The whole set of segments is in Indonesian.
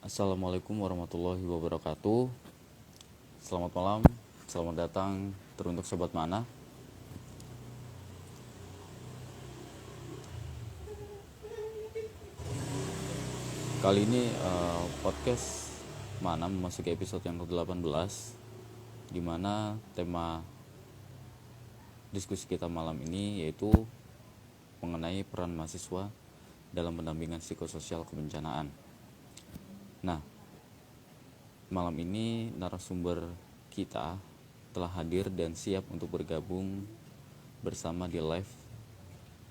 Assalamualaikum warahmatullahi wabarakatuh. Selamat malam, selamat datang teruntuk Sobat Mana. Kali ini podcast Mana memasuki episode yang ke-18, di mana tema diskusi kita malam ini yaitu mengenai peran mahasiswa dalam pendampingan psikososial kebencanaan. Nah, malam ini narasumber kita telah hadir dan siap untuk bergabung bersama di live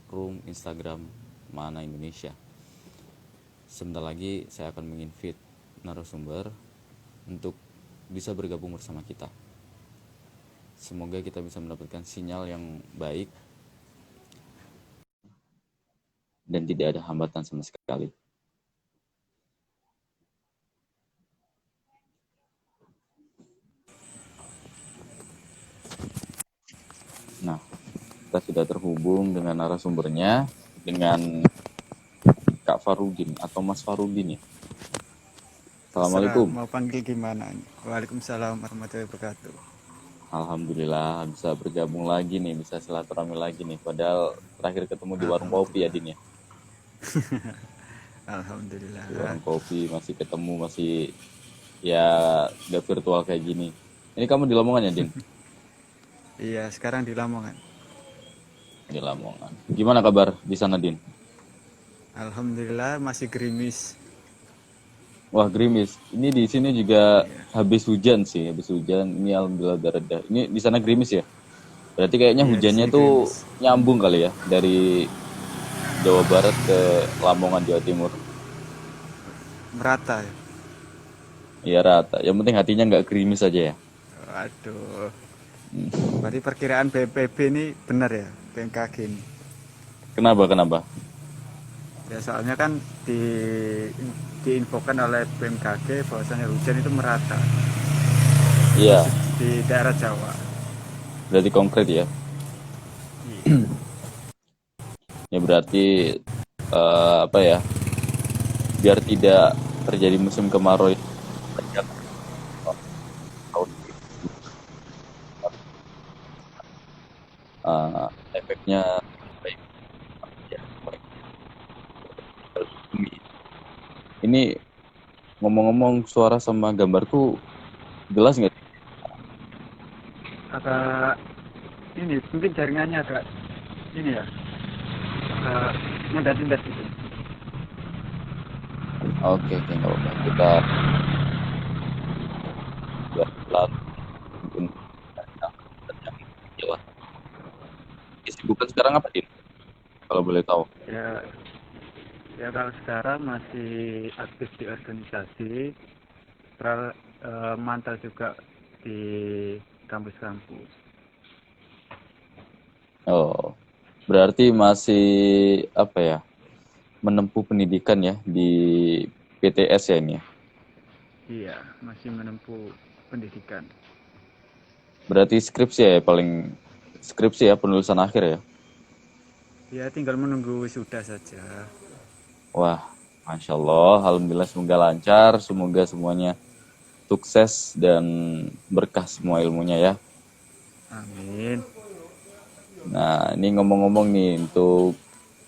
room Instagram Mana Indonesia. Sebentar lagi saya akan menginvite narasumber untuk bisa bergabung bersama kita. Semoga kita bisa mendapatkan sinyal yang baik dan tidak ada hambatan sama sekali. Nah, kita sudah terhubung dengan narasumbernya, dengan Kak Farudin atau Mas Farudin ya. Assalamualaikum. Mau panggil gimana? Waalaikumsalam warahmatullahi wabarakatuh. Alhamdulillah bisa bergabung lagi nih, bisa silaturahmi lagi nih. Padahal terakhir ketemu di warung kopi ya, Din ya. Alhamdulillah. Di warung kopi masih ketemu, masih ya gak virtual kayak gini. Ini kamu di Lamongan ya, Din? Iya, sekarang di Lamongan. Di Lamongan. Gimana kabar di sana, Din? Alhamdulillah masih gerimis. Wah, gerimis. Ini di sini juga habis hujan sih, habis hujan. Ini alhamdulillah udah reda. Ini di sana gerimis ya? Berarti kayaknya Iya, di hujannya sini tuh gerimis. nyambung kali ya dari Jawa Barat ke Lamongan, Jawa Timur. Merata ya. Iya rata. Yang penting hatinya nggak gerimis aja ya. Waduh. Berarti perkiraan BPP ini benar ya, BMKG ini. Kenapa? Ya soalnya kan diinfokan oleh BMKG bahwasanya hujan itu merata Iya, di daerah Jawa. berarti konkret ya. Iya. Ya berarti apa ya? Biar tidak terjadi musim kemarau yang panjang tahun ini. Efeknya baik ya, baik bumi. Ini ngomong-ngomong suara sama gambarku jelas nggak? Agak ini mungkin jaringannya agak ini ya, agak mendadak gitu. Oke, nggak apa-apa. Kita buat pelan mungkin yang jelas. Kesibukan sekarang apa, Din? Kalau boleh tahu. Ya, ya kalau sekarang masih aktif di organisasi, mantau juga di kampus-kampus. Oh, berarti masih apa ya? Menempuh pendidikan ya di PTS ya ini ya. Iya, masih menempuh pendidikan. Berarti skripsi ya paling skripsi ya penulisan akhir ya. Ya tinggal menunggu wisuda saja. Wah, Masya Allah, Alhamdulillah semoga lancar, semoga semuanya sukses dan berkah semua ilmunya ya. Amin. Nah, ini ngomong-ngomong nih untuk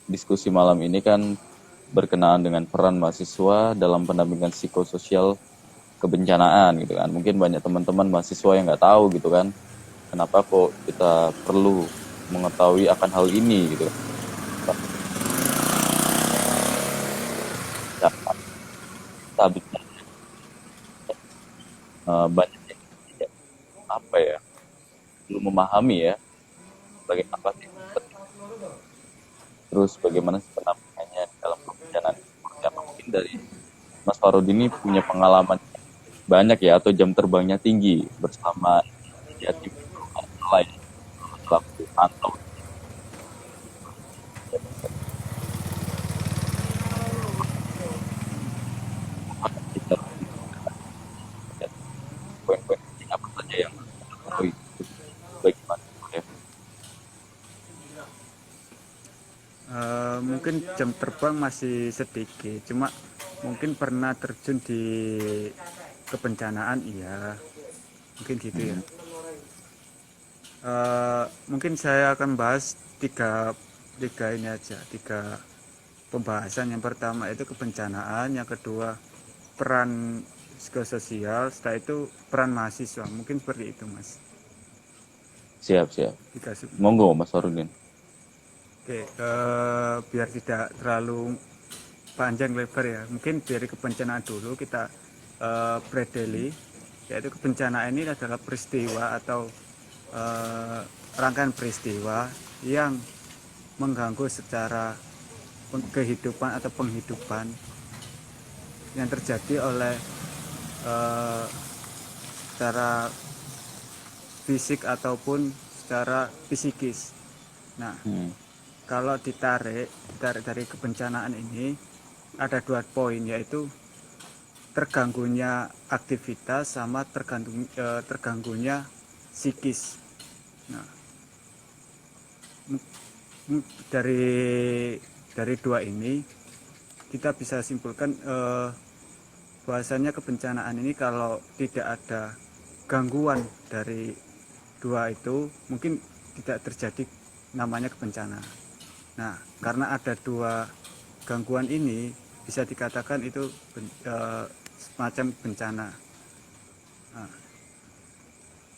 diskusi malam ini kan berkenaan dengan peran mahasiswa dalam pendampingan psikososial kebencanaan gitu kan. Mungkin banyak teman-teman mahasiswa yang nggak tahu gitu kan. Kenapa kok kita perlu mengetahui akan hal ini gitu kan. Ya, kita bicara banyak yang tidak apa ya, belum memahami ya bagaimana sih terus bagaimana sih pendampingannya dalam kebencanaan seperti apa. Mungkin dari Mas Farod ini punya pengalaman banyak ya atau jam terbangnya tinggi bersama ya tim lain selaku pantau kita poin-poin penting apa saja yang perlu itu bagaimana ya. Mungkin jam terbang masih sedikit, cuma mungkin pernah terjun di kebencanaan, iya, mungkin gitu ya. Mungkin saya akan bahas tiga ini aja, tiga pembahasan. Yang pertama itu kebencanaan, yang kedua peran psikososial, setelah itu peran mahasiswa. Mungkin seperti itu, Mas. Siap, siap. Tiga sub. Monggo, Mas Farudin. Oke, biar tidak terlalu panjang lebar ya, mungkin dari kebencanaan dulu kita predeli, yaitu kebencanaan ini adalah peristiwa atau rangkaian peristiwa yang mengganggu secara kehidupan atau penghidupan yang terjadi oleh secara fisik ataupun secara psikis. Nah, kalau ditarik dari kebencanaan ini ada 2 poin, yaitu terganggunya aktivitas sama terganggunya psikis. Nah, dari dua ini kita bisa simpulkan bahwasanya kebencanaan ini kalau tidak ada gangguan dari dua itu mungkin tidak terjadi namanya kebencanaan. Nah, karena ada dua gangguan ini bisa dikatakan itu semacam bencana. Nah,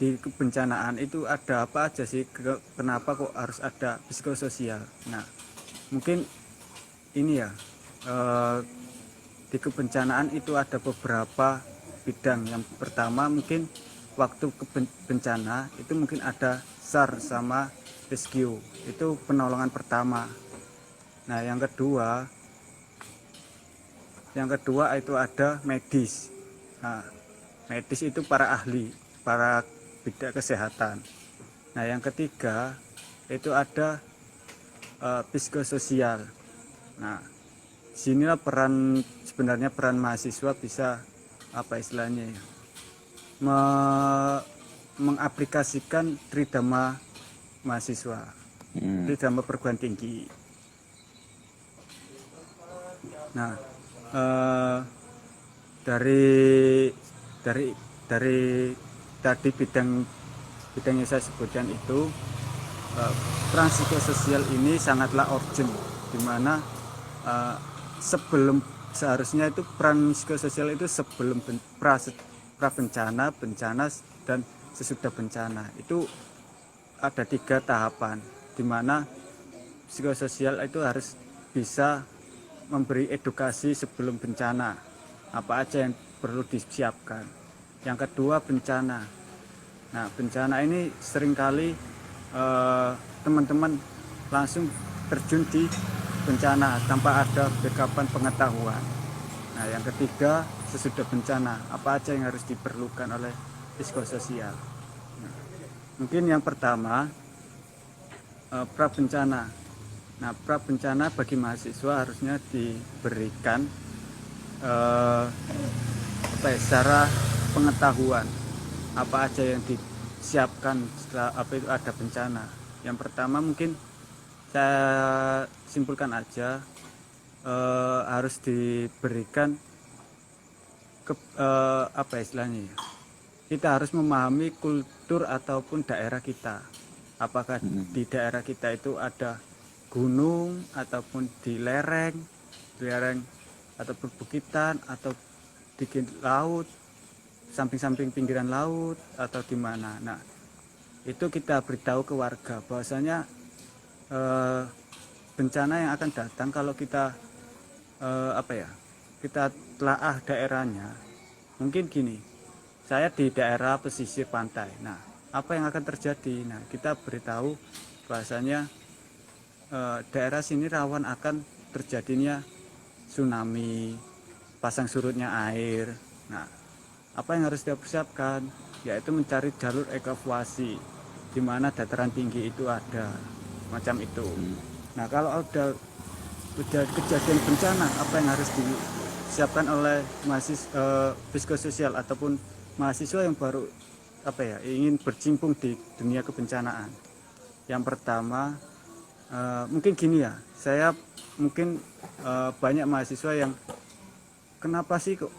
di kebencanaan itu ada apa aja sih? Kenapa kok harus ada psikososial? Nah, mungkin ini ya, di kebencanaan itu ada beberapa bidang. Yang pertama mungkin waktu bencana itu mungkin ada SAR sama rescue, itu penolongan pertama. Nah, yang kedua itu ada medis. Nah, medis itu para ahli, para bidang kesehatan. Nah, yang ketiga itu ada psikososial. Nah, sinilah sebenarnya peran mahasiswa bisa apa istilahnya ya, mengaplikasikan tridharma mahasiswa, tridharma perguruan tinggi. Nah, dari tadi bidang yang saya sebutkan itu, peran psikososial ini sangatlah urgent, di mana seharusnya itu peran psikososial itu sebelum pra bencana, bencana, dan sesudah bencana. Itu ada 3 tahapan, di mana psikososial itu harus bisa memberi edukasi sebelum bencana, apa aja yang perlu disiapkan. Yang kedua bencana. Nah, bencana ini seringkali teman-teman langsung terjun di bencana tanpa ada backupan pengetahuan. Nah, yang ketiga sesudah bencana, apa aja yang harus diperlukan oleh psikososial. Nah, mungkin yang pertama pra bencana. Nah, pra bencana bagi mahasiswa harusnya diberikan secara pengetahuan apa aja yang disiapkan setelah itu ada bencana. Yang pertama mungkin saya simpulkan aja, harus diberikan apa istilahnya ya, kita harus memahami kultur ataupun daerah kita. Apakah di daerah kita itu ada gunung ataupun di lereng atau perbukitan atau di laut, samping-samping pinggiran laut atau di mana. Nah, itu kita beritahu ke warga bahwasanya bencana yang akan datang kalau kita kita telaah daerahnya. Mungkin gini, saya di daerah pesisir pantai. Nah, apa yang akan terjadi? Nah, kita beritahu bahwasanya daerah sini rawan akan terjadinya tsunami, pasang surutnya air. Nah, apa yang harus dipersiapkan? Yaitu mencari jalur evakuasi di mana dataran tinggi itu ada, macam itu. Nah, kalau udah kejadian bencana, apa yang harus disiapkan oleh mahasiswa psikososial ataupun mahasiswa yang baru ingin bercimpung di dunia kebencanaan? Yang pertama mungkin gini ya, saya mungkin banyak mahasiswa yang kenapa sih kok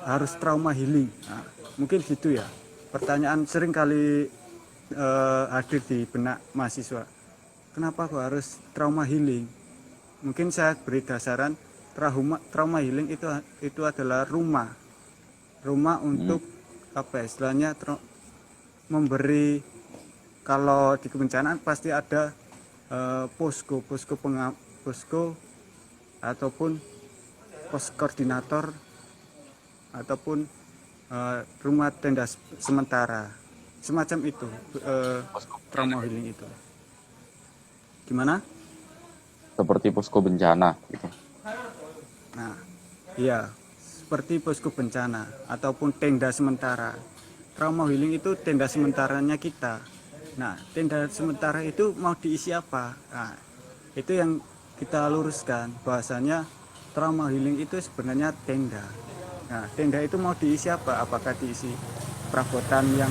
harus trauma healing? Nah, mungkin gitu ya. Pertanyaan sering kali hadir di benak mahasiswa. Kenapa kok harus trauma healing? Mungkin saya beri dasaran trauma healing itu adalah rumah untuk apa ya, istilahnya memberi. Kalau di kebencanaan pasti ada posko ataupun pos koordinator ataupun rumah tenda sementara semacam itu, trauma healing itu gimana seperti posko bencana gitu. nah iya, seperti posko bencana ataupun tenda sementara. Trauma healing itu tenda sementaranya kita. Nah, tenda sementara itu mau diisi apa? Nah, itu yang kita luruskan bahwasanya trauma healing itu sebenarnya tenda. Nah, tenda itu mau diisi apa? Apakah diisi perabotan yang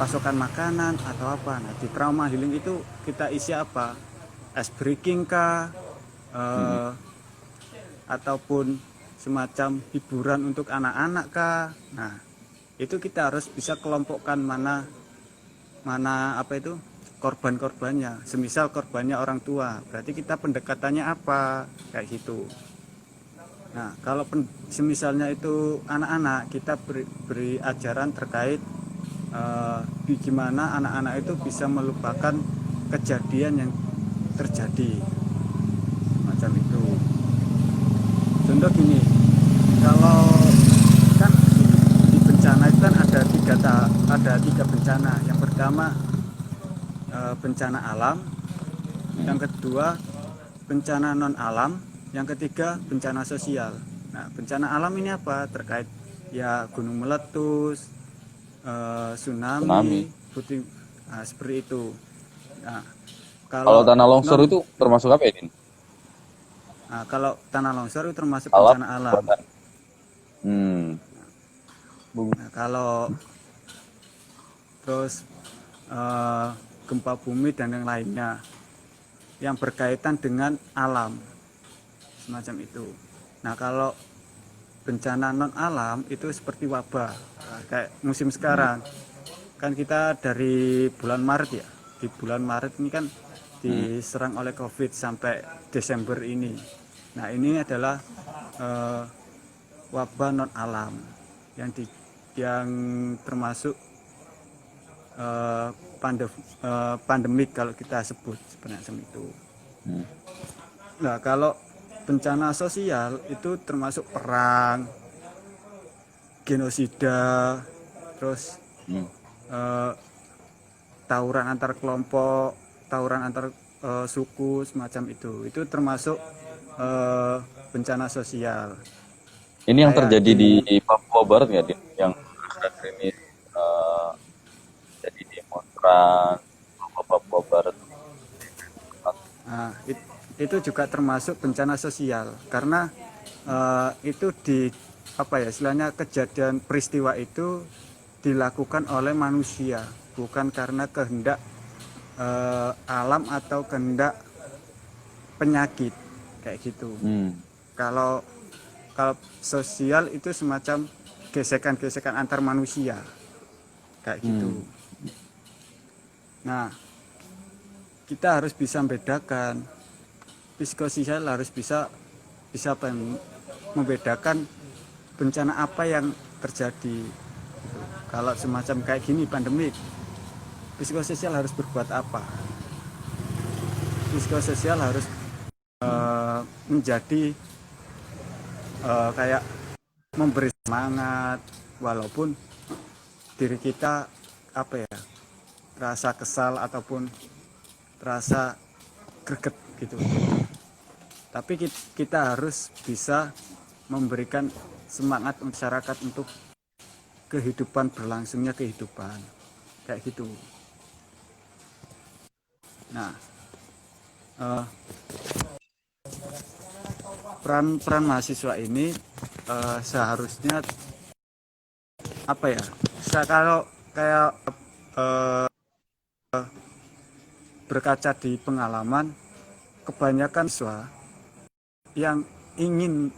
pasokan makanan atau apa? Nah, di trauma healing itu kita isi apa? Ice breaking kah? Ataupun semacam hiburan untuk anak-anak kah? Nah, itu kita harus bisa kelompokkan mana apa itu korban-korbannya. Semisal korbannya orang tua, berarti kita pendekatannya apa, kayak gitu. Nah, kalau semisalnya itu anak-anak, kita beri ajaran terkait gimana anak-anak itu bisa melupakan kejadian yang terjadi, macam itu. Contoh gini, kalau kan di bencana itu kan ada tiga bencana. Yang pertama bencana alam, yang kedua bencana non alam, yang ketiga bencana sosial. Nah, bencana alam ini apa? Terkait ya gunung meletus, tsunami, puting, nah, seperti itu. Nah, Kalau tanah longsor itu termasuk apa ya, Din? Nah, kalau tanah longsor itu termasuk Alam, bencana alam. Nah, kalau terus gempa bumi dan yang lainnya yang berkaitan dengan alam semacam itu. Nah, kalau bencana non alam itu seperti wabah. Nah, kayak musim sekarang kan kita dari bulan Maret ya, di bulan Maret ini kan diserang oleh COVID sampai Desember ini. Nah, ini adalah wabah non alam yang termasuk pandemik kalau kita sebut sebenarnya itu. Nah, kalau bencana sosial itu termasuk perang, genosida, terus tawuran antar kelompok, tawuran antar suku semacam itu. Itu termasuk bencana sosial. Ini yang terjadi di Papua Barat nggak, Din? Yang akhir-akhir ini jadi demonstran Papua Barat. Nah, itu juga termasuk bencana sosial karena itu apa ya, istilahnya kejadian peristiwa itu dilakukan oleh manusia, bukan karena kehendak alam atau kehendak penyakit kayak gitu. Kalau sosial itu semacam gesekan-gesekan antar manusia kayak gitu. Nah, kita harus bisa membedakan, psikososial harus bisa membedakan bencana apa yang terjadi. Kalau semacam kayak gini pandemik, psikososial harus berbuat apa? Psikososial harus menjadi kayak memberi semangat, walaupun diri kita apa ya, rasa kesal ataupun rasa greget gitu. Tapi kita harus bisa memberikan semangat masyarakat untuk kehidupan, berlangsungnya kehidupan kayak gitu. Nah, peran mahasiswa ini seharusnya apa ya? Kalau kayak berkaca di pengalaman, kebanyakan siswa yang ingin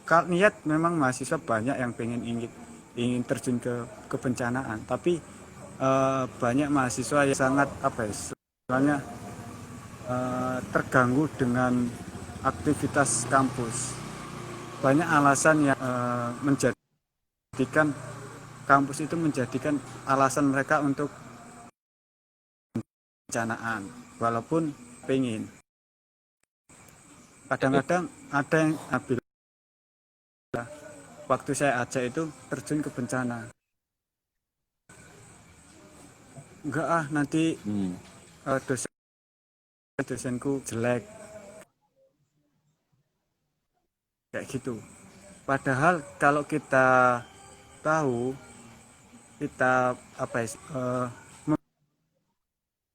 kalau niat memang mahasiswa banyak yang ingin terjun ke kebencanaan, tapi banyak mahasiswa yang sangat istilahnya terganggu dengan aktivitas kampus. Banyak alasan yang menjadikan kampus itu menjadikan alasan mereka untuk kebencanaan, walaupun pengen. Kadang-kadang ada yang waktu saya ajak itu terjun ke bencana. Enggak nanti dosenku jelek kayak gitu. Padahal kalau kita tahu, kita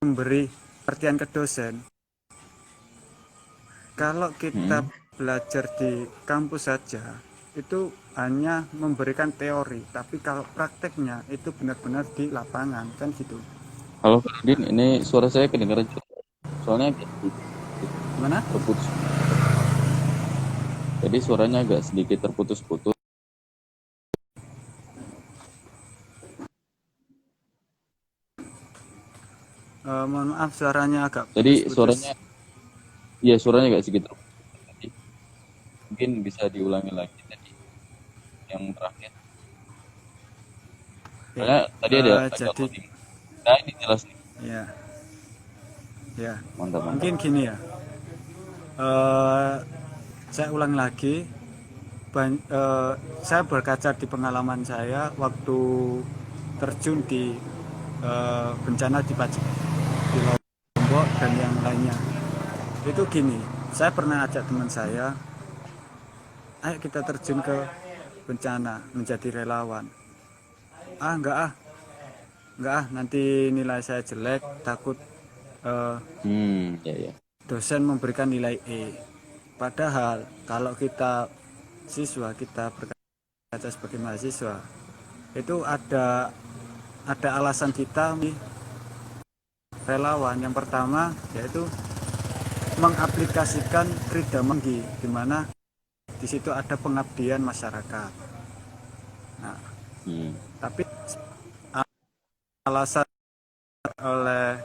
memberi perhatian ke dosen, kalau kita belajar di kampus saja itu hanya memberikan teori, tapi kalau prakteknya itu benar-benar di lapangan, kan gitu. Halo Ferdin, ini suara saya kedengaran soalnya agak Gimana? terputus. Jadi suaranya agak sedikit terputus-putus. Mohon maaf suaranya agak Jadi putus-putus. suaranya agak sedikit terputus. Jadi, mungkin bisa diulangi lagi tadi yang terakhir. Soalnya tadi ada agak Jadi loading. Nah ini jelas nih. ya Mantap. mungkin gini ya. Saya ulang lagi. Saya berkaca di pengalaman saya waktu terjun di bencana di Pacet, di Lombok dan yang lainnya. Itu gini, saya pernah ajak teman saya, ayo kita terjun ke bencana menjadi relawan. Enggak nanti nilai saya jelek, takut dosen memberikan nilai E. Padahal kalau kita siswa, kita berkaca sebagai mahasiswa, itu ada alasan kita relawan. Yang pertama yaitu mengaplikasikan Tridharma, di mana di situ ada pengabdian masyarakat. Nah, tapi alasan oleh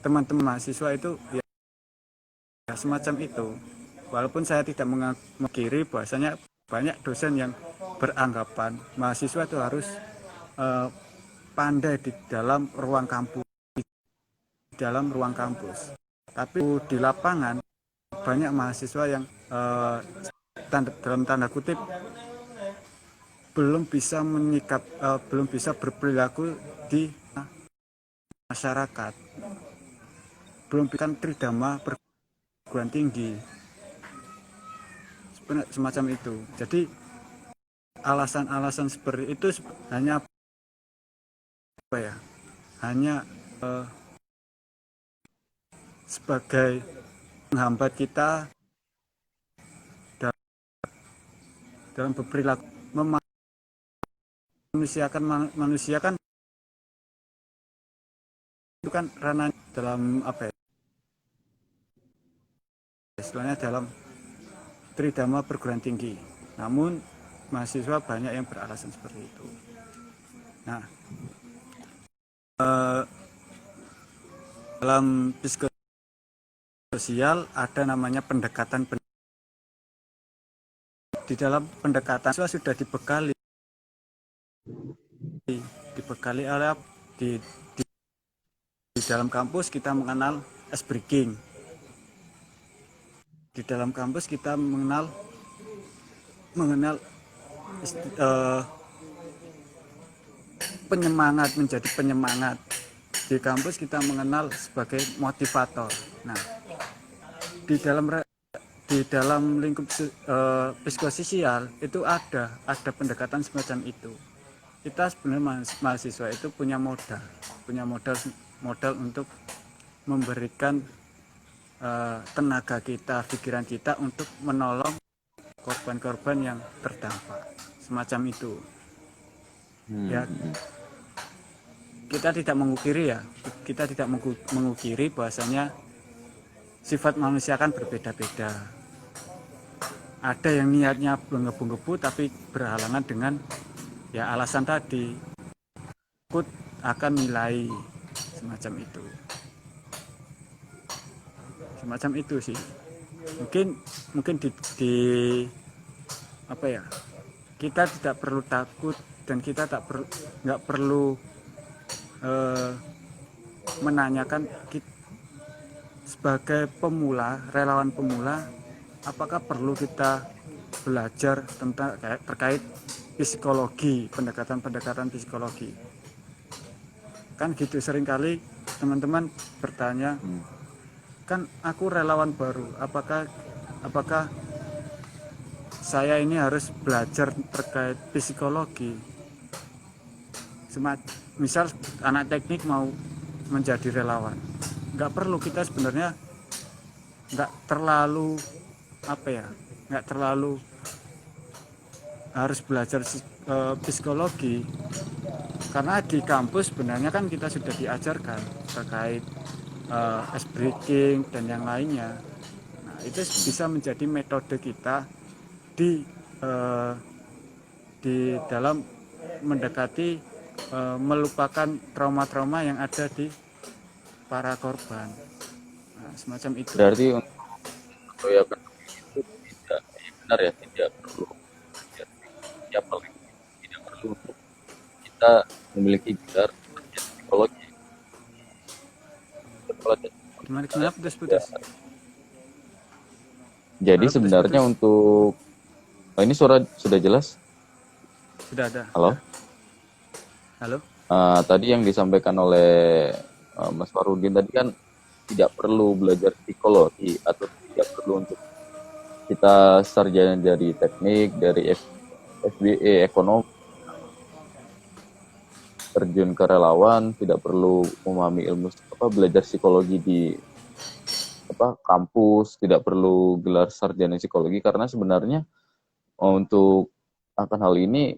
teman-teman mahasiswa itu ya semacam itu. Walaupun saya tidak mengkiri bahwasanya banyak dosen yang beranggapan mahasiswa itu harus pandai di dalam ruang kampus. Tapi di lapangan banyak mahasiswa yang dalam tanda kutip belum bisa berperilaku di masyarakat, belum bisa Tridharma perguruan tinggi semacam itu. Jadi alasan-alasan seperti itu hanya sebagai menghambat kita dalam berperilaku. Manusia kan itu kan ranah dalam istilahnya dalam Tridharma perguruan tinggi. Namun mahasiswa banyak yang beralasan seperti itu. Nah, dalam psikososial ada namanya pendekatan. Di dalam pendekatan sudah dibekali oleh di dalam kampus kita mengenal ice breaking. Di dalam kampus kita mengenal penyemangat, menjadi penyemangat. Di kampus kita mengenal sebagai motivator. Nah, di dalam lingkup psikososial itu ada pendekatan semacam itu. Kita sebenarnya mahasiswa itu punya modal untuk memberikan tenaga kita, pikiran kita untuk menolong korban-korban yang terdampak semacam itu. Ya, kita tidak mengukiri bahwasanya sifat manusia kan berbeda-beda. ada yang niatnya menggebu-gebu tapi berhalangan dengan ya alasan tadi, takut akan nilai semacam itu sih. Mungkin di apa ya, kita tidak perlu takut dan kita nggak perlu menanyakan sebagai pemula, relawan pemula, apakah perlu kita belajar tentang terkait psikologi, pendekatan psikologi. Kan gitu, seringkali teman-teman bertanya, kan aku relawan baru, apakah saya ini harus belajar terkait psikologi? Misal anak teknik mau menjadi relawan, nggak perlu. Kita sebenarnya nggak terlalu harus belajar psikologi, karena di kampus sebenarnya kan kita sudah diajarkan terkait ice breaking dan yang lainnya. Nah, itu bisa menjadi metode kita di dalam mendekati melupakan trauma-trauma yang ada di para korban. Nah, semacam itu. Berarti untuk ya itu tidak benar ya, tidak perlu ya, paling tidak perlu untuk kita memiliki gelar psikologi. Gimana putus-putus? Jadi sebenarnya untuk ini suara sudah jelas? Sudah ada. Halo? Halo? Tadi yang disampaikan oleh Mas Farudin tadi kan tidak perlu belajar psikologi atau tidak perlu untuk kita sarjana dari teknik, dari FBE, ekonomi, terjun ke relawan, tidak perlu memahami ilmu belajar psikologi di kampus, tidak perlu gelar sarjana psikologi, karena sebenarnya untuk akan hal ini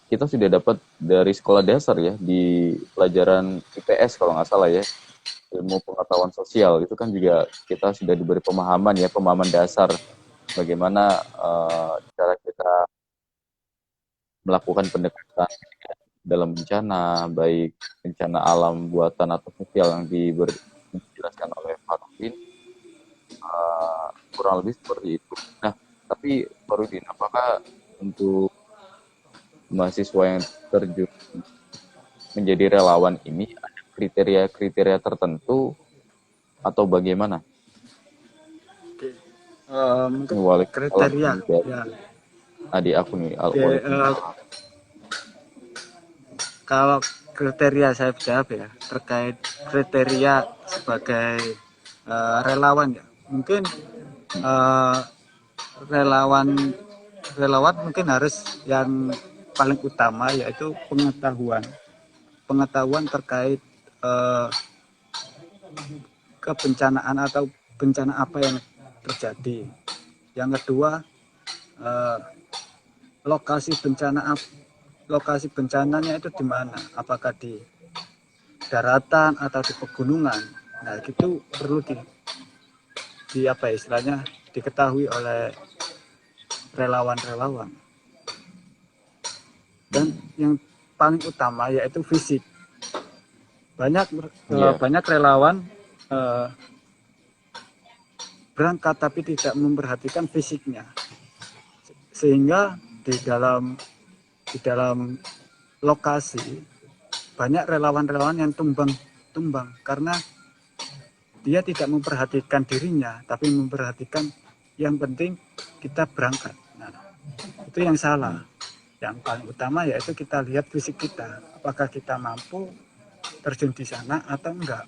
kita sudah dapat dari sekolah dasar ya, di pelajaran IPS kalau nggak salah ya, ilmu pengetahuan sosial, itu kan juga kita sudah diberi pemahaman dasar bagaimana cara kita melakukan pendekatan dalam bencana, baik bencana alam buatan atau sosial yang dijelaskan oleh Farudin, kurang lebih seperti itu. Nah, tapi Farudin, apakah untuk mahasiswa yang terjun menjadi relawan ini ada kriteria-kriteria tertentu atau bagaimana? Mungkin kriteria ya. Adik aku nih, kalau kriteria saya jawab ya, terkait kriteria sebagai relawan ya, mungkin relawan mungkin harus yang paling utama yaitu pengetahuan terkait kebencanaan atau bencana apa yang terjadi. Yang kedua, lokasi bencananya itu di mana? Apakah di daratan atau di pegunungan? Nah, itu perlu istilahnya diketahui oleh relawan-relawan. Dan yang paling utama yaitu fisik. Banyak relawan berangkat tapi tidak memperhatikan fisiknya, sehingga di dalam lokasi banyak relawan-relawan yang tumbang karena dia tidak memperhatikan dirinya, tapi memperhatikan yang penting kita berangkat. Nah, itu yang salah. Yang paling utama yaitu kita lihat fisik kita, apakah kita mampu terjun di sana atau enggak.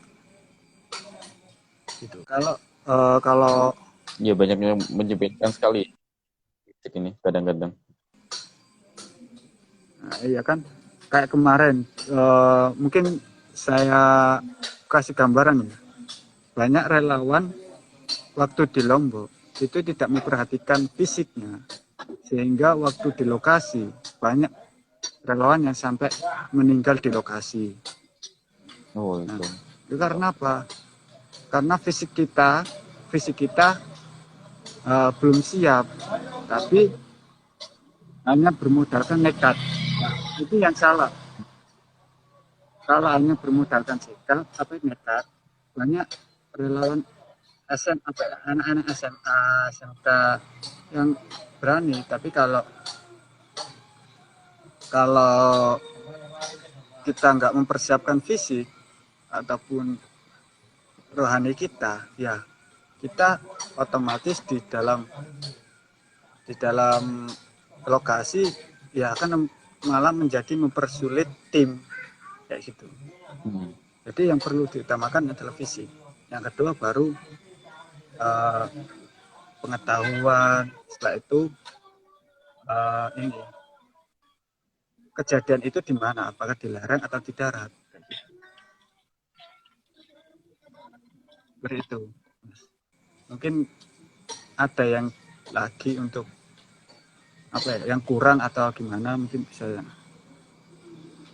Gitu. Kalau ya banyak yang menyebutkan sekali ini kadang-kadang. Nah, iya kan, kayak kemarin mungkin saya kasih gambaran ya. Banyak relawan waktu di Lombok itu tidak memperhatikan fisiknya, sehingga waktu di lokasi banyak relawan yang sampai meninggal di lokasi. Oh, itu. Nah, itu karena apa? Karena fisik kita belum siap tapi hanya bermodalkan nekat. Nah, itu yang salah. Kalau hanya bermodalkan nekat, banyak relawan anak-anak SMA, SMK yang berani. Tapi kalau kita nggak mempersiapkan fisik ataupun rohani kita, ya kita otomatis di dalam lokasi ya akan malah menjadi mempersulit tim kayak gitu. Jadi yang perlu diutamakan adalah fisik. Yang kedua baru pengetahuan. Setelah itu ini kejadian itu di mana? Apakah di lereng atau di darat? Seperti itu. Mungkin ada yang lagi untuk yang kurang atau gimana, mungkin bisa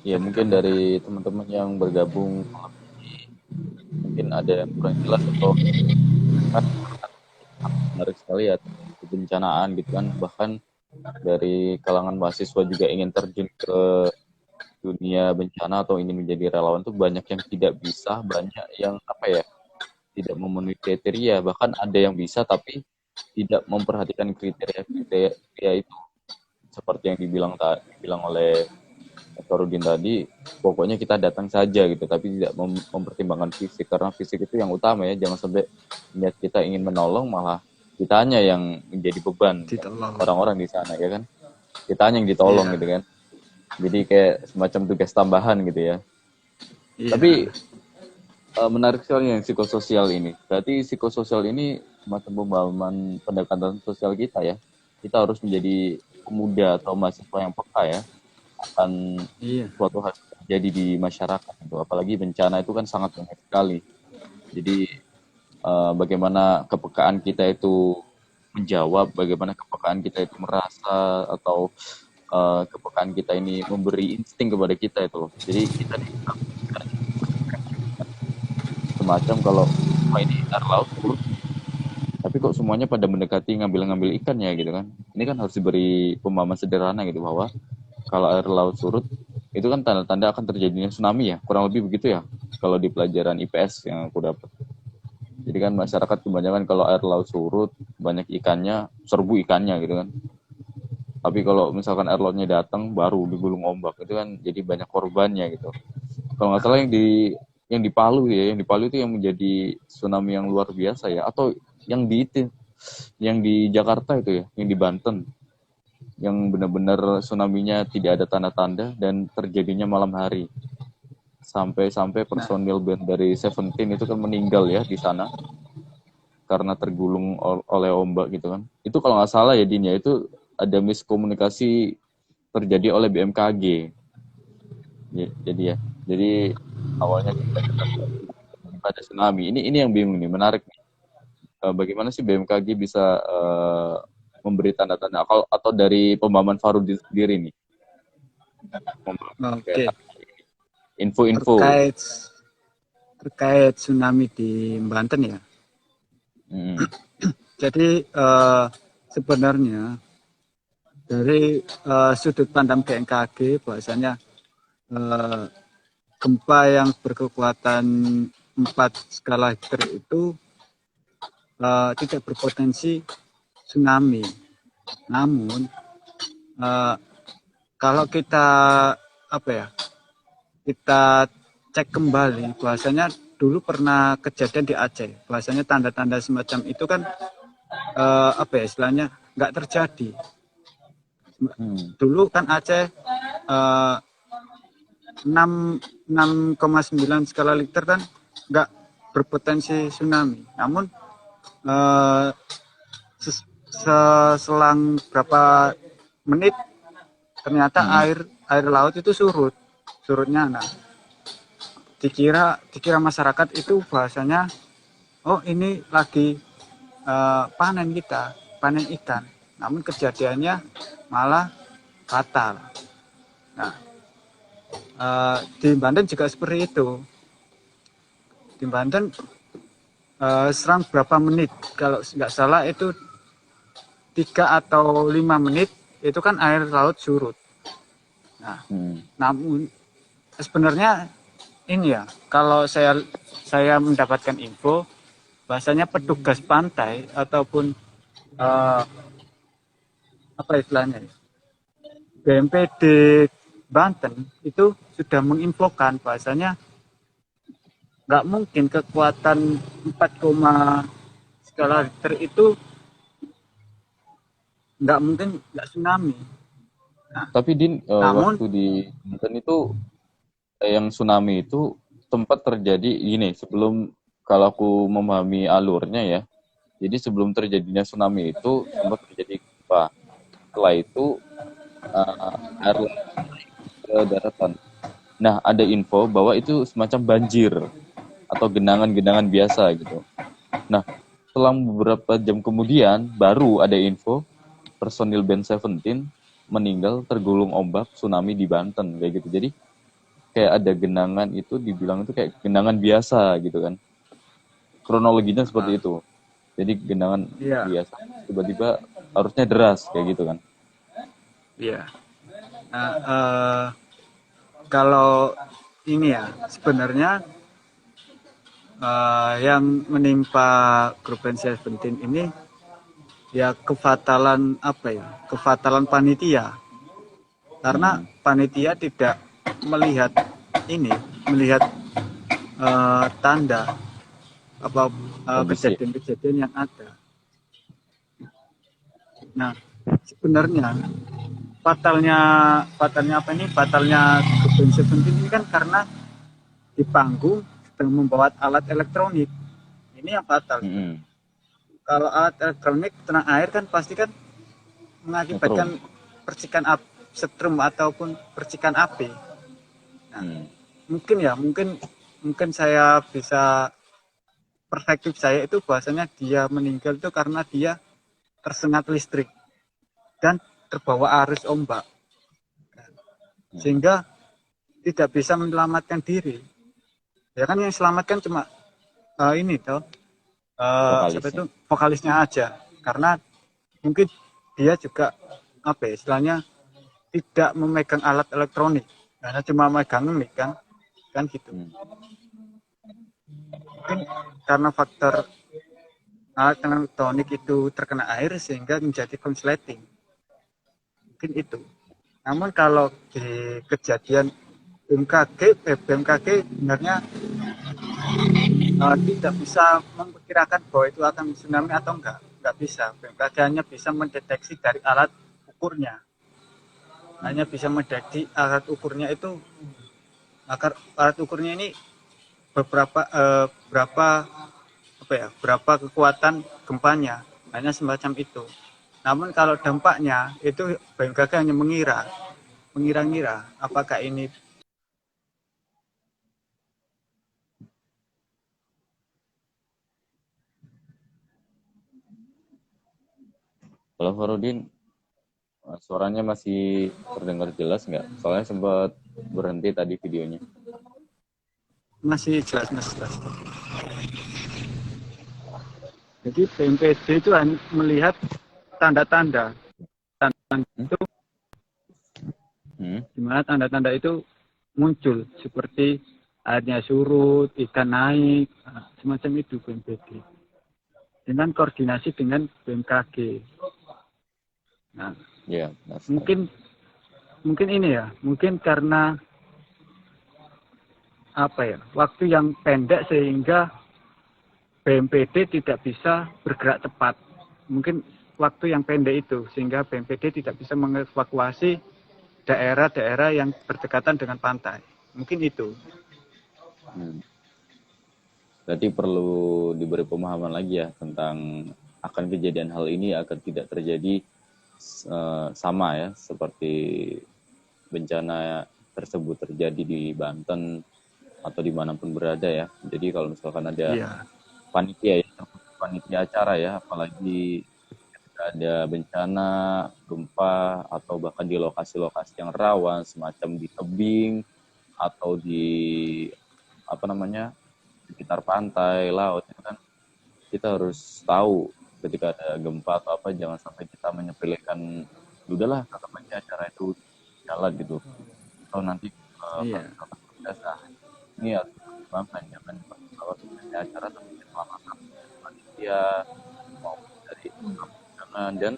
Ya mungkin dari teman-teman yang bergabung mungkin ada yang kurang jelas atau menarik sekali ya kebencanaan gitu kan, bahkan dari kalangan mahasiswa juga ingin terjun ke dunia bencana atau ingin menjadi relawan tuh banyak yang tidak bisa, banyak yang tidak memenuhi kriteria, bahkan ada yang bisa tapi tidak memperhatikan kriteria itu, seperti yang dibilang oleh Farudin tadi, pokoknya kita datang saja gitu, tapi tidak mempertimbangkan fisik, karena fisik itu yang utama ya, jangan sampai niat kita ingin menolong malah kitanya yang menjadi beban orang-orang di sana ya kan, kitanya yang ditolong gitu kan, jadi kayak semacam tugas tambahan gitu ya. Tapi menarik sekali yang psikososial ini, berarti psikososial ini semacam pembangunan pendekatan sosial kita ya, kita harus menjadi pemuda atau mahasiswa yang peka ya akan suatu hal terjadi di masyarakat itu, apalagi bencana itu kan sangat banyak sekali. Jadi bagaimana kepekaan kita itu menjawab, bagaimana kepekaan kita itu merasa, atau kepekaan kita ini memberi insting kepada kita itu loh. Jadi kita semacam kalau ini air laut surut, tapi kok semuanya pada mendekati ngambil ikannya gitu kan. Ini kan harus diberi pemahaman sederhana gitu, bahwa kalau air laut surut itu kan tanda-tanda akan terjadinya tsunami ya, kurang lebih begitu ya kalau di pelajaran IPS yang aku dapat. Jadi kan masyarakat kebanyakan kalau air laut surut banyak ikannya, serbu ikannya gitu kan. Tapi kalau misalkan air lautnya datang baru digulung ombak, itu kan jadi banyak korbannya gitu. Kalau nggak salah yang di Palu ya, yang di Palu itu yang menjadi tsunami yang luar biasa ya, atau yang di Jakarta itu ya, yang di Banten, yang benar-benar tsunami-nya tidak ada tanda-tanda dan terjadinya malam hari. Sampai personil band dari Seventeen itu kan meninggal ya di sana karena tergulung oleh ombak gitu kan. Itu kalau nggak salah ya Din ya, itu ada miskomunikasi terjadi oleh BMKG. Jadi awalnya kita ada tsunami. Ini yang bingung nih, menarik nih. Bagaimana sih BMKG bisa memberi tanda-tanda atau dari pemahaman Farudin sendiri nih? Oke. Info-info terkait tsunami di Banten ya. Jadi sebenarnya dari sudut pandang BMKG bahwasanya gempa yang berkekuatan 4 skala Richter itu tidak berpotensi tsunami. Namun kalau kita kita cek kembali bahwasanya dulu pernah kejadian di Aceh, bahwasanya tanda-tanda semacam itu kan istilahnya nggak terjadi. Dulu kan Aceh 6,9 skala Richter kan nggak berpotensi tsunami. Namun selang berapa menit ternyata air laut itu surutnya. Nah, dikira masyarakat itu bahasanya ini lagi panen ikan. Namun kejadiannya malah fatal. Nah, di Banten juga seperti itu. Di Banten serang berapa menit, kalau nggak salah itu 3 atau 5 menit itu kan air laut surut. Nah, namun sebenarnya ini ya, kalau saya mendapatkan info bahasanya petugas pantai ataupun eh, apa istilahnya ya, BMPD Banten itu sudah menginfokan bahasanya nggak mungkin kekuatan 4, skala Richter itu nggak mungkin nggak tsunami. Nah, Tapi Din, namun waktu di Banten itu yang tsunami itu sempat terjadi gini, sebelum kalau aku memahami alurnya ya. Jadi sebelum terjadinya tsunami itu sempat terjadi gempa. Setelah itu air laut ke daratan. Nah, ada info bahwa itu semacam banjir atau genangan-genangan biasa gitu. Nah, selang beberapa jam kemudian baru ada info personil Band 17 meninggal tergulung ombak tsunami di Banten kayak gitu. Jadi kayak ada genangan itu dibilang itu kayak genangan biasa gitu kan. Kronologinya seperti itu. Jadi genangan iya, biasa tiba-tiba harusnya deras kayak gitu kan. iya. Nah, kalau ini ya sebenarnya yang menimpa grup band 17 ini ya kefatalan apa ya? Kefatalan panitia. Karena panitia tidak melihat ini, melihat tanda apa Kondisi. kejadian-kejadian yang ada. Nah, sebenarnya fatalnya fatalnya apa ini? Fatalnya grup band 17 ini kan karena di panggung sedang membawa alat elektronik. Ini yang fatal. Mm-mm. Kalau alat elektronik kena air kan pasti kan Nyetrum. mengakibatkan percikan api, setrum ataupun percikan api. Nah, Hmm. mungkin saya bisa perspektif saya itu bahwasanya dia meninggal itu karena dia tersengat listrik dan terbawa arus ombak sehingga tidak bisa menyelamatkan diri. Ya kan yang selamatkan cuma ini toh siapa Vokalisnya. itu vokalisnya aja karena mungkin dia juga apa ya, istilahnya tidak memegang alat elektronik hanya cuma memegang mic kan gitu. Hmm. Mungkin karena faktor alat elektronik itu terkena air sehingga menjadi konsleting, mungkin itu. Namun kalau di kejadian BMKG sebenarnya tidak bisa memperkirakan bahwa itu akan tsunami atau enggak bisa. BMKG hanya bisa mendeteksi dari alat ukurnya, hanya bisa mendeteksi alat ukurnya itu agar alat ukurnya ini berapa apa ya, berapa kekuatan gempanya, hanya semacam itu. Namun kalau dampaknya itu BMKG hanya mengira-ngira apakah ini. Kalau Farudin, suaranya masih terdengar jelas nggak? Soalnya sempat berhenti tadi videonya. Masih jelas, masih jelas. Jadi BMPD itu hanya melihat tanda-tanda Hmm? itu, Hmm? di mana tanda-tanda itu muncul seperti airnya surut, ikan naik, semacam itu BMPD dengan koordinasi dengan BMKG. Nah, Ya, nah, mungkin mungkin ini ya, mungkin karena apa ya, waktu yang pendek sehingga BMPD tidak bisa bergerak cepat. Mungkin waktu yang pendek itu sehingga BMPD tidak bisa mengevakuasi daerah-daerah yang berdekatan dengan pantai. Mungkin itu. Hmm. Berarti perlu diberi pemahaman lagi ya tentang akan kejadian hal ini agar tidak terjadi sama ya seperti bencana tersebut terjadi di Banten atau dimanapun berada ya. Jadi kalau misalkan ada Iya, panitia ya, panitia acara ya, apalagi ketika ada bencana, gempa atau bahkan di lokasi-lokasi yang rawan semacam di tebing atau di apa namanya sekitar pantai, laut, ya kan kita harus tahu ketika ada gempa atau apa, jangan sampai kita menyepelekan, udahlah tetap aja acara itu jalan gitu. Atau nanti kalau Iya. misalkan biasa, ini harus dipertimbangkan, jangan kalau misalnya acara tapi keselamatan panitia maupun dari undangan dan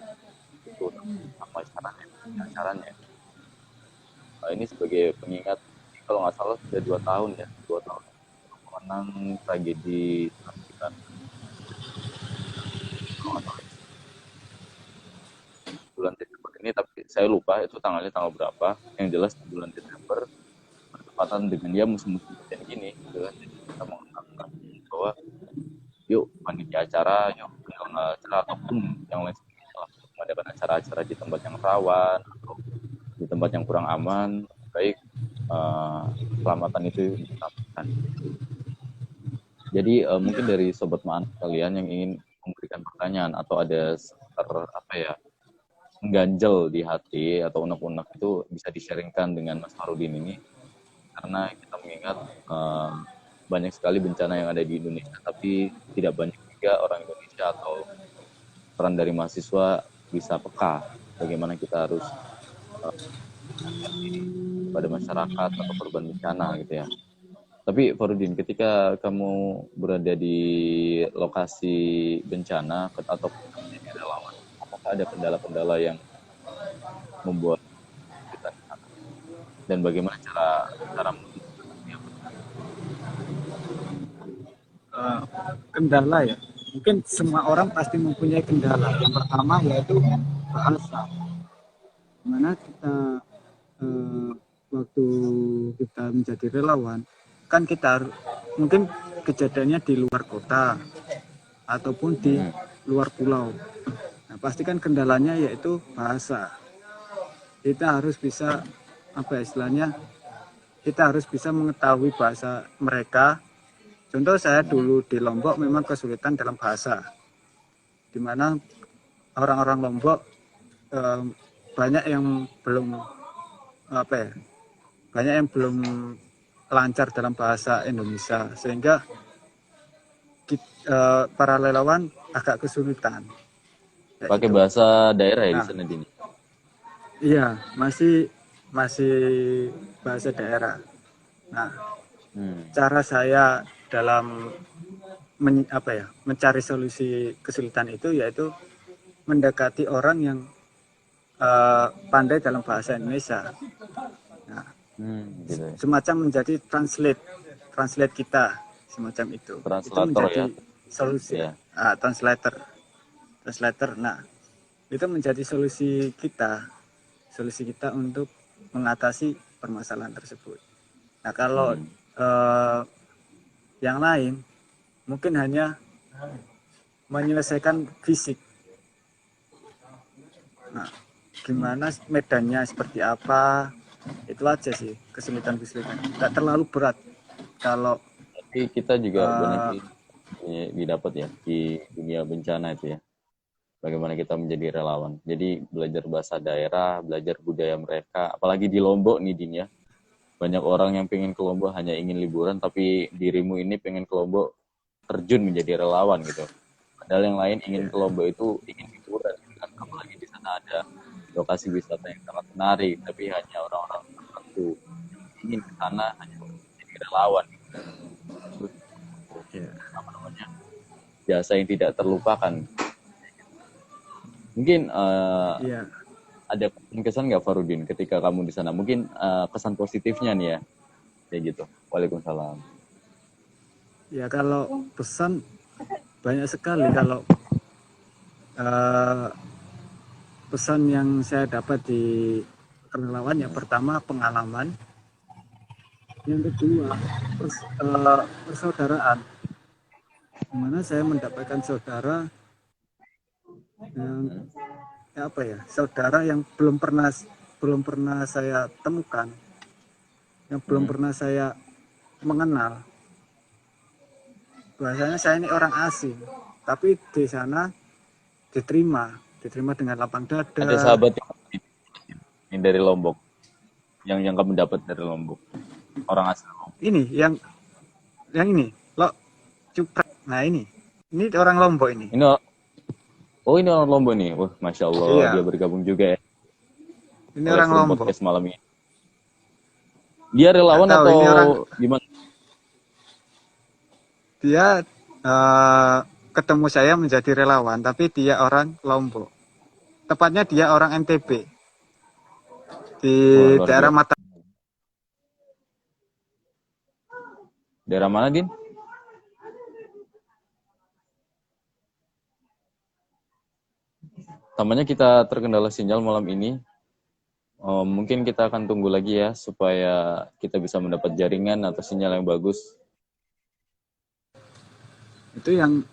itu apa caranya acaranya. Ini sebagai pengingat, kalau nggak salah sudah 2 tahun ya, 2 tahun menang tragedi Kanjuruhan. Kalau nggak salah bulan Desember ini, tapi saya lupa itu tanggal berapa. Yang jelas di bulan Desember bertepatan dengan ya musim-musim hujan gini gitu kan. Jadi kita mengatakan bahwa yuk panitia acara, yuk penyelenggara acara ataupun yang lain sebagainya lah, mengadakan acara-acara di tempat yang rawan atau di tempat yang kurang aman, baik keselamatan itu diutamakan. Jadi mungkin dari sobat maan kalian yang ingin memberikan pertanyaan atau ada apa ya, mengganjal di hati atau unek-unek, itu bisa di-sharingkan dengan Mas Farudin ini, karena kita mengingat banyak sekali bencana yang ada di Indonesia, tapi tidak banyak juga orang Indonesia atau peran dari mahasiswa bisa peka bagaimana kita harus pada masyarakat atau korban bencana gitu ya. Tapi Farudin, ketika kamu berada di lokasi bencana atau menjadi relawan, apakah ada kendala-kendala yang membuat kita di sana? Dan bagaimana cara Kendala ya, mungkin semua orang pasti mempunyai kendala. Yang pertama yaitu bahasa. Dimana kita waktu kita menjadi relawan, kan kita mungkin kejadiannya di luar kota ataupun di luar pulau. Nah, pasti kan kendalanya yaitu bahasa. Kita harus bisa apa istilahnya, kita harus bisa mengetahui bahasa mereka. Contoh saya dulu di Lombok memang kesulitan dalam bahasa, di mana orang-orang Lombok banyak yang belum apa ya, banyak yang belum lancar dalam bahasa Indonesia, sehingga para relawan agak kesulitan. pakai bahasa daerah ya di Nah, sana, Dini? iya, masih bahasa daerah. Nah, cara saya dalam mencari solusi kesulitan itu yaitu mendekati orang yang pandai dalam bahasa Indonesia. Nah, Gitu ya. semacam menjadi translate kita, semacam itu. Itu Translator menjadi ya. solusi. Ya. Translator. Nah, itu menjadi solusi kita untuk mengatasi permasalahan tersebut. Nah, kalau yang lain mungkin hanya menyelesaikan fisik. Nah, gimana medannya seperti apa, itu aja sih kesulitan-kesulitan. Tidak terlalu berat kalau Tapi kita juga banyak didapat ya di dunia bencana itu ya. Bagaimana kita menjadi relawan. Jadi belajar bahasa daerah, belajar budaya mereka. Apalagi di Lombok nih, Din ya. Banyak orang yang pengen ke Lombok hanya ingin liburan, tapi dirimu ini pengen ke Lombok terjun menjadi relawan gitu. Padahal yang lain ingin ke Lombok itu ingin liburan, kan? Apalagi di sana ada lokasi wisata yang sangat menarik, tapi hanya orang-orang tertentu ingin ke sana hanya menjadi relawan. Apa namanya? Jasa yang tidak terlupakan. Mungkin ada kesan nggak Farudin ketika kamu di sana? Mungkin kesan positifnya nih ya, kayak gitu. Waalaikumsalam. ya, kalau pesan banyak sekali. Kalau pesan yang saya dapat di relawan, yang pertama pengalaman, yang kedua persaudaraan, dimana saya mendapatkan saudara yang saudara yang belum pernah saya temukan, yang belum pernah saya mengenal. Bahasanya saya ini orang asing, tapi di sana diterima dengan lapang dada. Ada sahabat yang dari Lombok, yang kamu dapat dari Lombok, orang asli Lombok. Ini yang ini lo Cupra. Nah, ini orang Lombok ini. Ini Oh, ini orang Lombok nih. Wah, Masya Allah, dia Iya, bergabung juga ya ini ke orang Live Room Lombok. Podcast malam ini. Dia Nggak relawan tahu atau ini orang gimana? dia eh, ketemu saya menjadi relawan, tapi dia orang Lombok. Tepatnya dia orang NTB di Wah, luar daerah biasa. Mata. Daerah mana, Din? Tampaknya kita terkendala sinyal malam ini. Mungkin kita akan tunggu lagi ya supaya kita bisa mendapat jaringan atau sinyal yang bagus. Itu yang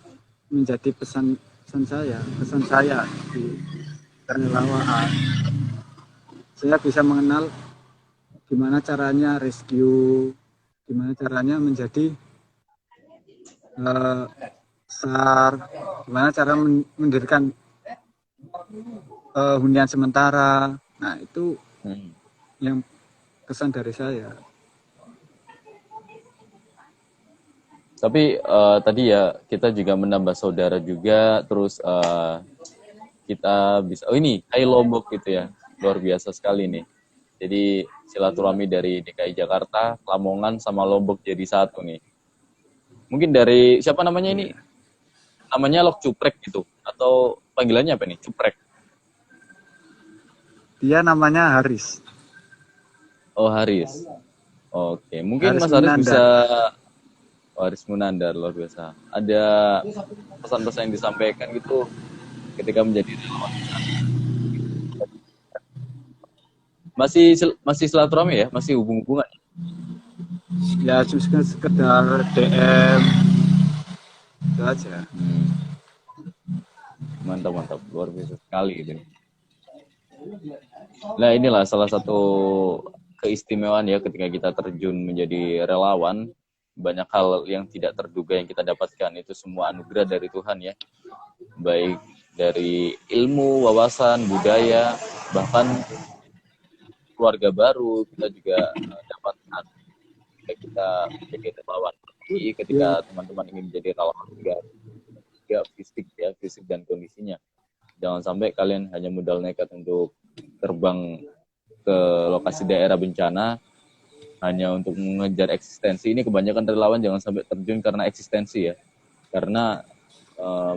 menjadi pesan saya di kerelawan. Saya bisa mengenal gimana caranya rescue, gimana caranya menjadi eh, SAR, gimana cara mendirikan hunian sementara. Nah, itu Hmm. yang kesan dari saya. Tapi tadi ya kita juga menambah saudara juga, terus kita bisa. Oh ini, Hai Lombok gitu ya, luar biasa sekali nih. Jadi silaturahmi dari DKI Jakarta, Lamongan sama Lombok jadi satu nih. Mungkin dari siapa namanya ini? Iya. Namanya Lok Cuprek gitu, atau panggilannya apa nih? Cuprek. Dia namanya Haris. Oh Haris. Oke, mungkin Haris Mas Haris bisa. Munandar. Oh, Haris Munandar luar biasa. Ada pesan-pesan yang disampaikan gitu ketika menjadi relawan. Masih silaturahmi ya, masih hubung-hubungan. Ya cuma sekedar DM itu aja. Mantap mantap, luar biasa sekali gitu. Nah inilah salah satu keistimewaan ya ketika kita terjun menjadi relawan. Banyak hal yang tidak terduga yang kita dapatkan, itu semua anugerah dari Tuhan ya. Baik dari ilmu, wawasan, budaya, bahkan keluarga baru kita juga dapatkan ketika kita menjadi relawan. Tapi ketika Ya, teman-teman ingin menjadi relawan juga fisik ya, fisik dan kondisinya. Jangan sampai kalian hanya modal nekat untuk terbang ke lokasi daerah bencana hanya untuk mengejar eksistensi. Ini kebanyakan relawan jangan sampai terjun karena eksistensi ya. Karena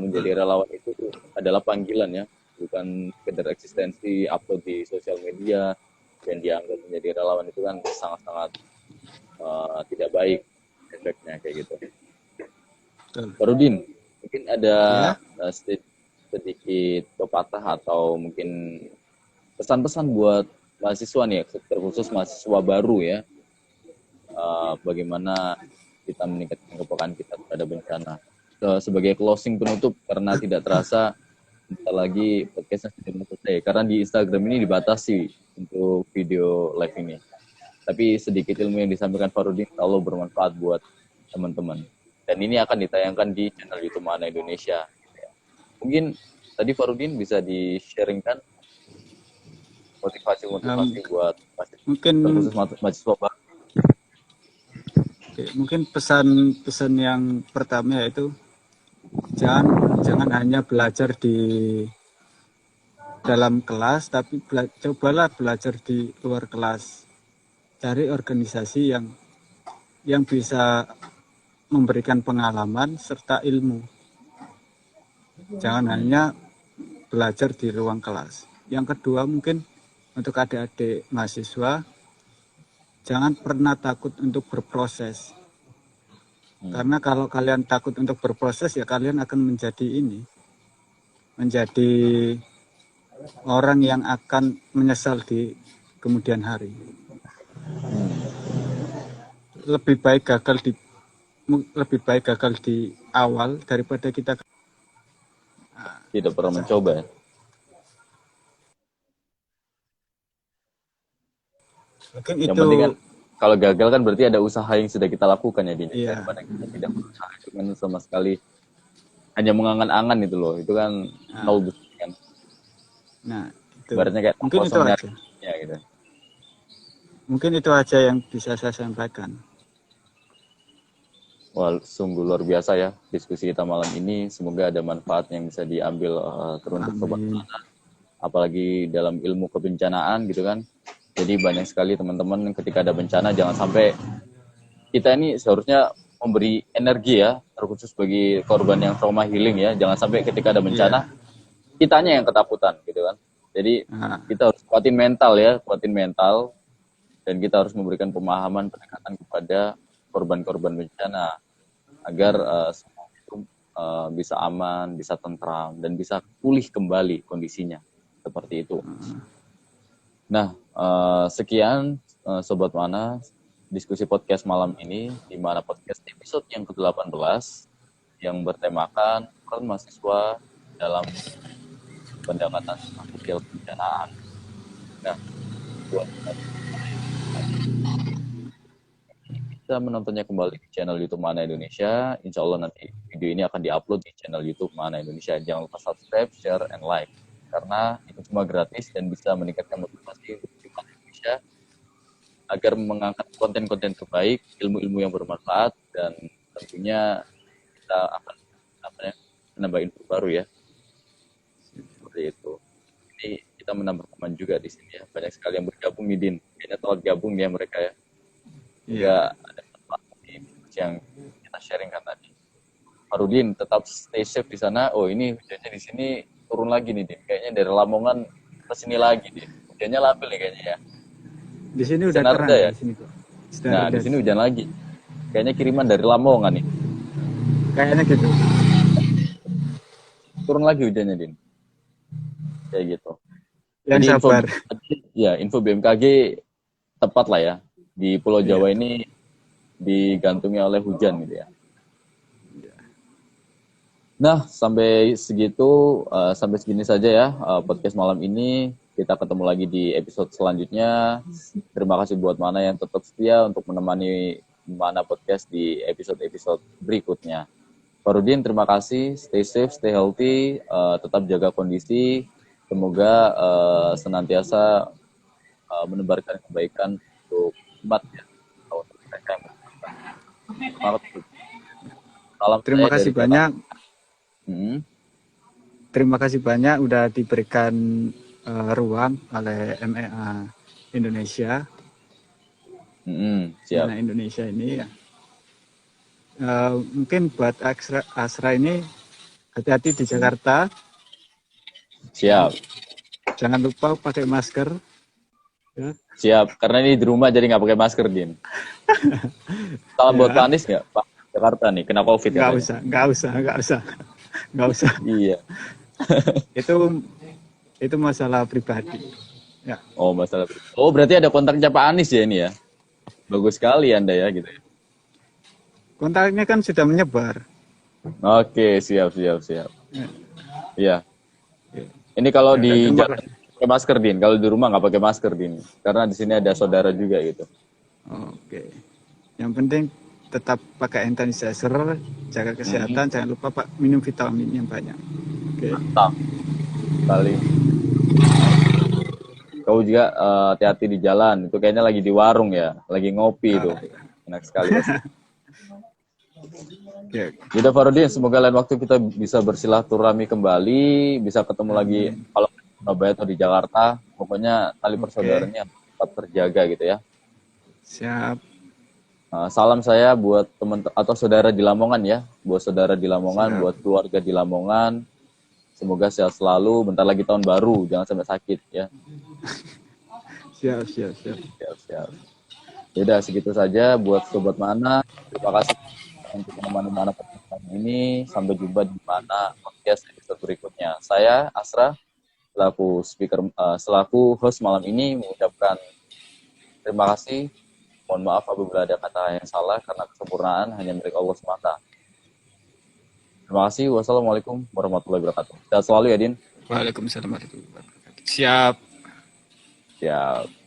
menjadi relawan itu adalah panggilan ya, bukan sekedar eksistensi upload di sosial media dan dianggap menjadi relawan itu kan sangat-sangat tidak baik efeknya kayak gitu. betul. Barudin, mungkin ada Ya, sedikit pepatah atau mungkin pesan-pesan buat mahasiswa nih, terkhusus mahasiswa baru ya, bagaimana kita meningkatkan kepekaan kita terhadap bencana. Sebagai closing penutup, karena tidak terasa bentar lagi podcastnya sudah mau selesai. Karena di Instagram ini dibatasi untuk video live ini. Tapi sedikit ilmu yang disampaikan Farudin selalu bermanfaat buat teman-teman. Dan ini akan ditayangkan di channel YouTube Mana Indonesia. Mungkin tadi Farudin bisa di-sharingkan um, motivasi-motivasi buat mungkin terkhusus mahasiswa baru. mungkin pesan-pesan yang pertama yaitu jangan hanya belajar di dalam kelas, tapi cobalah belajar di luar kelas. Cari organisasi yang bisa memberikan pengalaman serta ilmu. Jangan hanya belajar di ruang kelas. Yang kedua mungkin untuk adik-adik mahasiswa, jangan pernah takut untuk berproses. Karena kalau kalian takut untuk berproses ya kalian akan menjadi orang yang akan menyesal di kemudian hari. Lebih baik gagal di awal daripada kita Tidak pernah mencoba ya. mungkin Yang itu. penting kan kalau gagal kan berarti ada usaha yang sudah kita lakukan ya Din. Iya. Daripada kita tidak berusaha dengan sama sekali hanya mengangan-angan itu loh. Itu kan Nah, nol bukti kan. nah itu Ibaratnya kayak mungkin itu kosong aja. nyarinya gitu. Mungkin itu aja yang bisa saya sampaikan. Wah, sungguh luar biasa ya diskusi kita malam ini. Semoga ada manfaat yang bisa diambil teruntuk sobat Amin. mana, apalagi dalam ilmu kebencanaan gitu kan. Jadi banyak sekali teman-teman ketika ada bencana jangan sampai kita ini seharusnya memberi energi ya, terkhusus bagi korban yang trauma healing ya. Jangan sampai ketika ada Iya. bencana kitanya yang ketakutan gitu kan. Jadi Nah, kita harus kuatin mental ya, kuatin mental, dan kita harus memberikan pemahaman pendekatan kepada korban-korban bencana agar semua itu bisa aman, bisa tentram, dan bisa pulih kembali kondisinya seperti itu. Nah, sekian Sobat Mana diskusi podcast malam ini, di mana podcast episode yang ke-18 yang bertemakan peran mahasiswa dalam pendekatan sosial kebencanaan. Nah, buat bisa menontonnya kembali di channel YouTube Mana Indonesia. Insya Allah nanti video ini akan diupload di channel YouTube Mana Indonesia. Jangan lupa subscribe, share, and like. Karena itu semua gratis dan bisa meningkatkan motivasi untuk Mana Indonesia agar mengangkat konten-konten terbaik, ilmu-ilmu yang bermanfaat, dan tentunya kita akan menambah info baru ya. Seperti itu. Ini kita menambah teman juga di sini ya. Banyak sekali yang bergabung nih, Din. Kayaknya telat gabung ya mereka ya. Juga iya. ada manfaat yang kita sharingkan tadi. Farudin, tetap stay safe di sana. Oh, ini hujannya di sini turun lagi nih, Din. Kayaknya dari Lamongan ke sini lagi, Din. Hujannya labil nih kayaknya ya. Di sini udah Hujan terang reda ya. di sini kok. Sudah Nah, reda di di sini sini. hujan lagi. Kayaknya kiriman dari Lamongan nih. Kayaknya gitu. Turun lagi hujannya, Din. Kayak gitu. Yang Jadi sabar. info BMKG tepat lah ya. Di Pulau Iya. Jawa ini digantungi oleh hujan gitu ya. Nah, sampai segitu, sampai segini saja ya podcast malam ini. Kita ketemu lagi di episode selanjutnya. Terima kasih buat Mana yang tetap setia untuk menemani Mana Podcast di episode-episode berikutnya. Farudin, terima kasih. Stay safe, stay healthy, tetap jaga kondisi. Semoga senantiasa menebarkan kebaikan untuk umat ya. Untuk mereka yang membutuhkan. Semangat. Salam Terima saya dari kasih Jakarta. banyak. Terima kasih banyak udah diberikan ruang oleh MEA Indonesia. Siap. Mana Indonesia ini ya. Mungkin buat Asra ini hati-hati di Jakarta. Siap. Jangan lupa pakai masker. Ya. Siap. Karena ini di rumah jadi nggak pakai masker, Din. Salam buat Pak Anies nggak? Pak Jakarta nih, kena COVID Nggak katanya. usah, nggak usah, nggak usah, nggak usah. Iya. Itu masalah pribadi. Ya. Oh, masalah. Oh, berarti ada kontaknya Pak Anies ya ini ya? Bagus sekali Anda ya, gitu. Kontaknya kan sudah menyebar. Oke, siap. Ya. Iya. Ya. Ini kalau Ya, di terima jalan kasih. pakai masker, Din. Kalau di rumah nggak pakai masker, Din. Karena di sini ada saudara juga gitu. Oke. Yang penting tetap pakai hand sanitizer, jaga kesehatan, jangan lupa Pak minum vitamin yang banyak. Oke. Mantap. Kali. Kau juga hati-hati di jalan. Itu kayaknya lagi di warung ya, lagi ngopi itu. Enak sekali pasti. Oke. Gitu Farudin, semoga lain waktu kita bisa bersilaturahmi kembali, bisa ketemu lagi kalau di Surabaya atau di Jakarta. Pokoknya tali persaudaraannya tetap terjaga gitu ya. Siap. Salam saya buat teman atau saudara di Lamongan ya, buat saudara di Lamongan, Siap. buat keluarga di Lamongan. Semoga sehat selalu. Bentar lagi tahun baru, jangan sampai sakit ya. Siap. Siap. Yaudah segitu saja buat Sobat Mana. Terima kasih untuk menemani Mana podcast ini. Sampai jumpa di Mana podcast episode berikutnya. Saya Asra selaku host malam ini mengucapkan terima kasih. Mohon maaf apabila ada kata yang salah karena kesempurnaan hanya milik Allah semata. Terima kasih. Wassalamualaikum warahmatullahi wabarakatuh. Sehat selalu ya, Din. Waalaikumsalam warahmatullahi wabarakatuh. Siap. Siap.